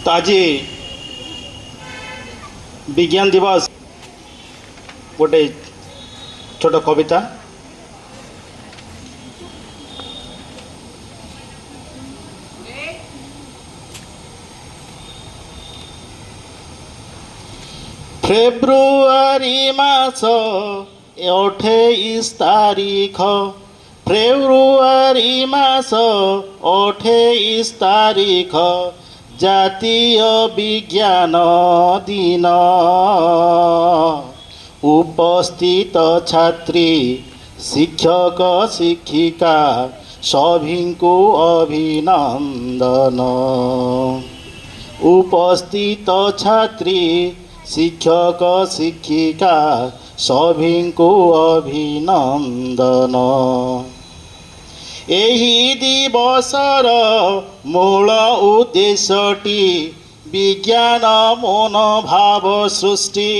तो आज विज्ञान दिवस गोटे छोट कविता। फेब्रुआरी मास 28 तारिख, फेब्रुआरी मास 28 तारिख जातीय विज्ञान दिन। उपस्थित छात्री शिक्षक शिक्षिका सभी को अभिनंदन। उपस्थित छात्री शिक्षक शिक्षिका सभी को अभिनंदन। एही दिवसर मूल उद्देश्यटी विज्ञान मनोभाव सृष्टि।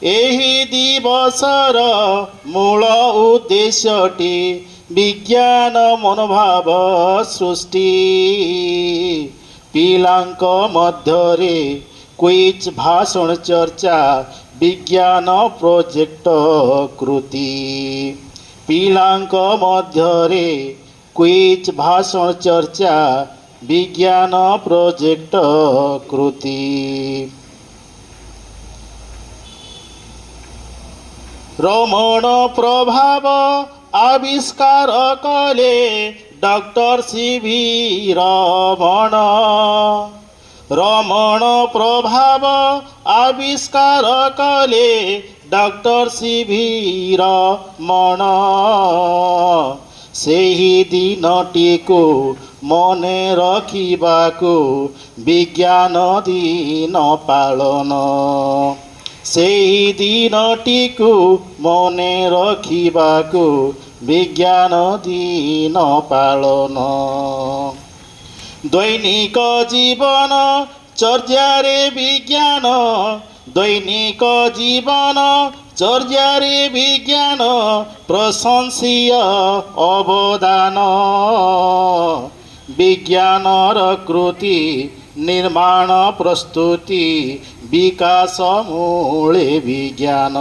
एही दिवसर मूल उद्देश्यटी विज्ञान मनोभाव सृष्टि। पिलांक मध्यरे क्विज भाषण चर्चा विज्ञान प्रोजेक्ट कृति। पिलांक मध्यरे क्विज भाषण चर्चा विज्ञान प्रोजेक्ट कृति। रमण प्रभाव आविष्कार कले डॉक्टर सीवी रमण। रमण प्रभाव आविष्कार कले डॉक्टर सीवी रमण। सेही दिनटी को मने रखिबाकू विज्ञान दिन पालन। सेही दिनटी को मने रखिबाकू विज्ञान दिन पालन। दैनिक जीवन चर्यारे विज्ञान, दैनिक जीवन चर्यारे विज्ञान प्रशंसीय अवदान। विज्ञानर कृति निर्माण प्रस्तुति विकास मूले विज्ञान।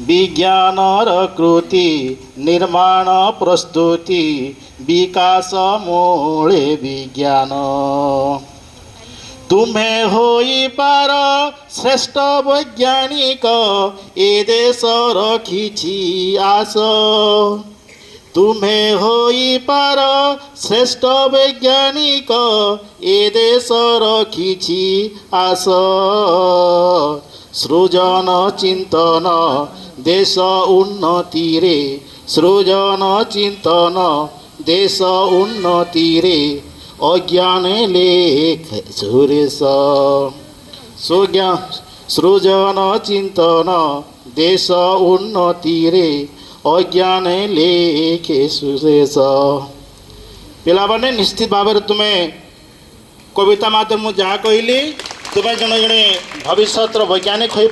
विज्ञानर कृति निर्माण प्रस्तुति विकास मूले विज्ञान। तुम्हें होई पार श्रेष्ठ वैज्ञानिक ए देश रखिछि आस। तुम्हें होई पार श्रेष्ठ वैज्ञानिक ए देश रखिछि आस। सृजन चिंतन देश उन्नति रे, सृजन चिंतन देश उन्नति रे अज्ञान लेख सुरेश। सृजन चिंतन देश उन्नति रे अज्ञान लेखे सुरेश। पिलाने निश्चित भाव में तुम्हें कविता माध्यम जहाँ कहली तुम्हें जड़े जड़े भविष्य वैज्ञानिक हो